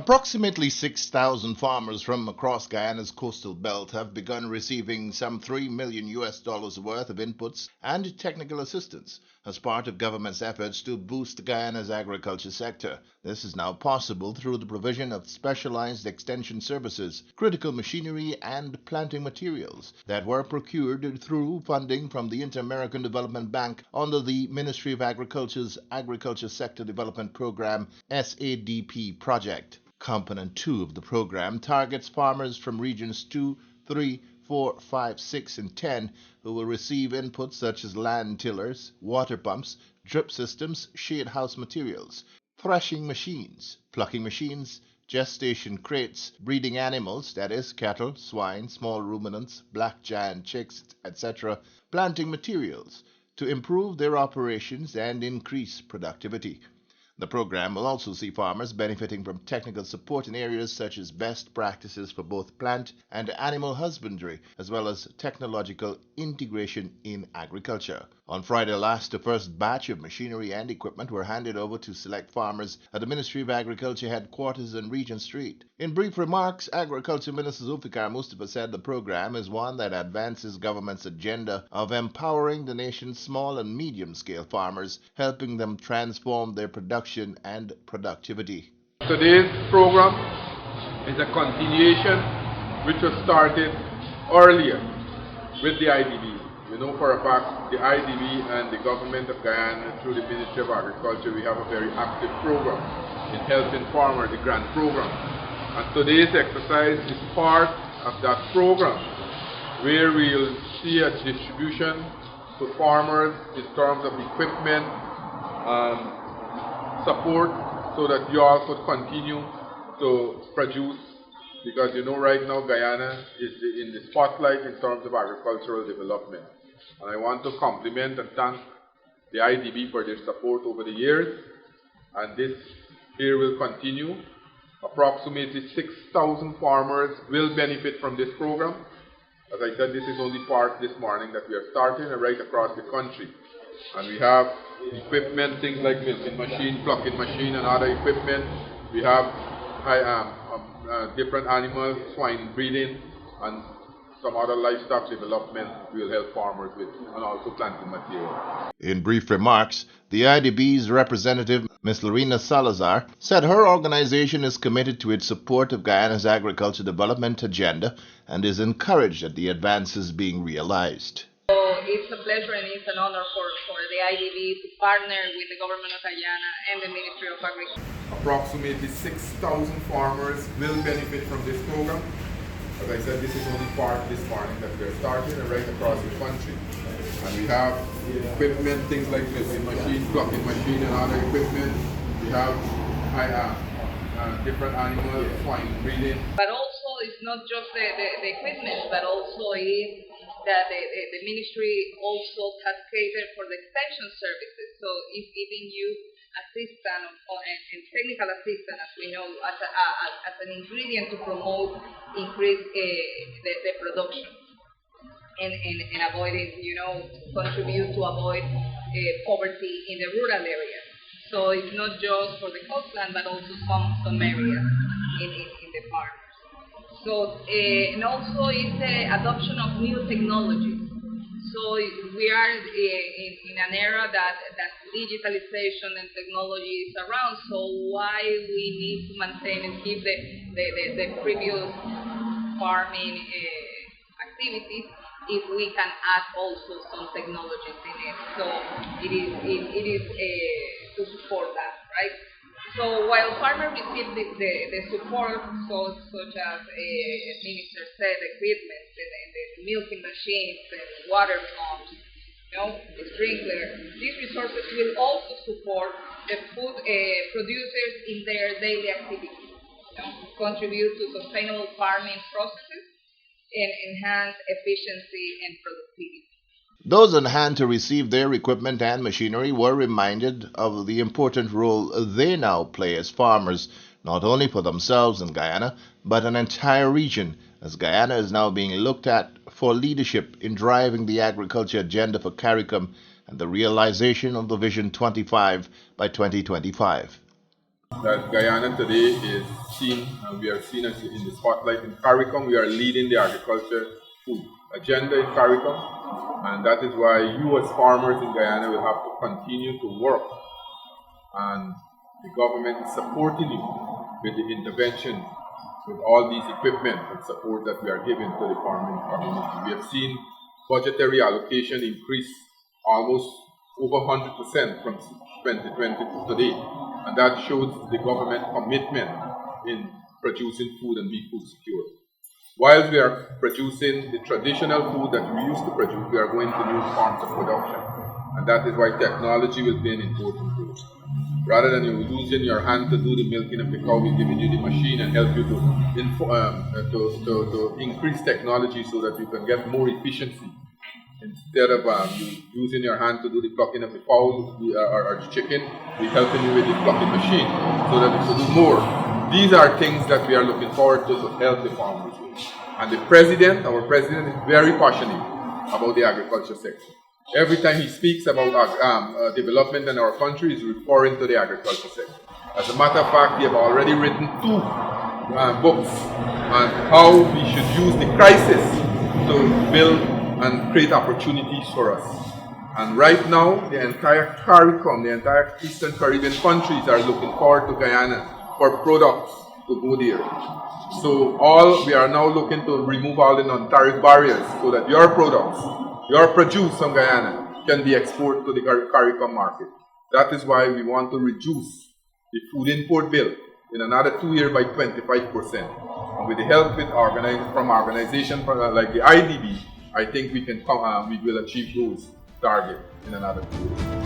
Approximately 6,000 farmers from across Guyana's coastal belt have begun receiving some $3 million worth of inputs and technical assistance as part of government's efforts to boost Guyana's agriculture sector. This is now possible through the provision of specialized extension services, critical machinery, and planting materials that were procured through funding from the Inter-American Development Bank under the Ministry of Agriculture's Agriculture Sector Development Program SADP project. Component 2 of the program targets farmers from regions 2, 3, 4, 5, 6, and 10 who will receive inputs such as land tillers, water pumps, drip systems, shade house materials, threshing machines, plucking machines, gestation crates, breeding animals, that is, cattle, swine, small ruminants, black giant chicks, etc., planting materials to improve their operations and increase productivity. The program will also see farmers benefiting from technical support in areas such as best practices for both plant and animal husbandry, as well as technological integration in agriculture. On Friday last, the first batch of machinery and equipment were handed over to select farmers at the Ministry of Agriculture headquarters on Regent Street. In brief remarks, Agriculture Minister Zulfikar Mustafa said the program is one that advances government's agenda of empowering the nation's small and medium-scale farmers, helping them transform their production and productivity. Today's program is a continuation which was started earlier with the IDB. You know for a fact the IDB and the government of Guyana through the Ministry of Agriculture, we have a very active program in helping farmers, the grant program. And today's exercise is part of that program where we'll see a distribution to farmers in terms of equipment, support, so that you all could continue to produce, because you know right now Guyana is in the spotlight in terms of agricultural development. And I want to compliment and thank the IDB for their support over the years, and this here will continue. Approximately 6,000 farmers will benefit from this program. As I said, this is only part this morning that we are starting right across the country. And we have equipment, things like milking machine, plucking machine, and other equipment. We have different animals, swine breeding, and some other livestock development will help farmers with, and also planting material. In brief remarks, the IDB's representative, Ms. Lorena Salazar, said her organization is committed to its support of Guyana's agriculture development agenda and is encouraged at the advances being realized. So it's a pleasure and it's an honor for the IDB to partner with the government of Guyana and the Ministry of Agriculture. Approximately 6,000 farmers will benefit from this program. As I said, this is only part this morning that we are starting and right across the country. And we have equipment, things like milking machine, plucking machine, and other equipment. We have different animals, swine breeding. But also, it's not just the equipment, but also is that the ministry also has catered for the extension services. So it's giving you assistance and technical assistance, as we know, as an ingredient to promote increase the production and avoiding, contribute to avoid poverty in the rural areas. So it's not just for the coastland, but also some areas in the farms. So and also it's the adoption of new technologies. So we are in an era that digitalization and technology is around. So why we need to maintain and keep the previous farming activities if we can add also some technologies in it? So it is to support that, right? So while farmers receive the support, such as Minister said, equipment and the milking machines and water pumps, the sprinkler, these resources will also support the food producers in their daily activities, contribute to sustainable farming processes and enhance efficiency and productivity. Those on hand to receive their equipment and machinery were reminded of the important role they now play as farmers, not only for themselves in Guyana, but an entire region, as Guyana is now being looked at for leadership in driving the agriculture agenda for CARICOM and the realization of the Vision 25 by 2025. that Guyana today is seen, and we are seen as in the spotlight in CARICOM. We are leading the agriculture food agenda in CARICOM, and that is why you as farmers in Guyana will have to continue to work, and the government is supporting you with the intervention with all these equipment and support that we are giving to the farming community. We have seen budgetary allocation increase almost over 100% from 2020 to today, and that shows the government commitment in producing food and being food secure. While we are producing the traditional food that we used to produce, we are going to new forms of production, and that is why technology will play an important role. Rather than you using your hand to do the milking of the cow, we're giving you the machine and help you to increase technology so that you can get more efficiency. Instead of you using your hand to do the plucking of the fowl or the chicken, we're helping you with the plucking machine so that you can do more. These are things that we are looking forward to help the farmers with. And our president is very passionate about the agriculture sector. Every time he speaks about development in our country, he's referring to the agriculture sector. As a matter of fact, he has already written 2 books on how we should use the crisis to build and create opportunities for us. And right now, the entire CARICOM, the entire Eastern Caribbean countries are looking forward to Guyana for products to go there. So we are now looking to remove all the non-tariff barriers so that your products, your produce from Guyana can be exported to the CARICOM market. That is why we want to reduce the food import bill in another 2 years by 25%. And with the help from organizations like the IDB, I think we will achieve those targets in another 2 years.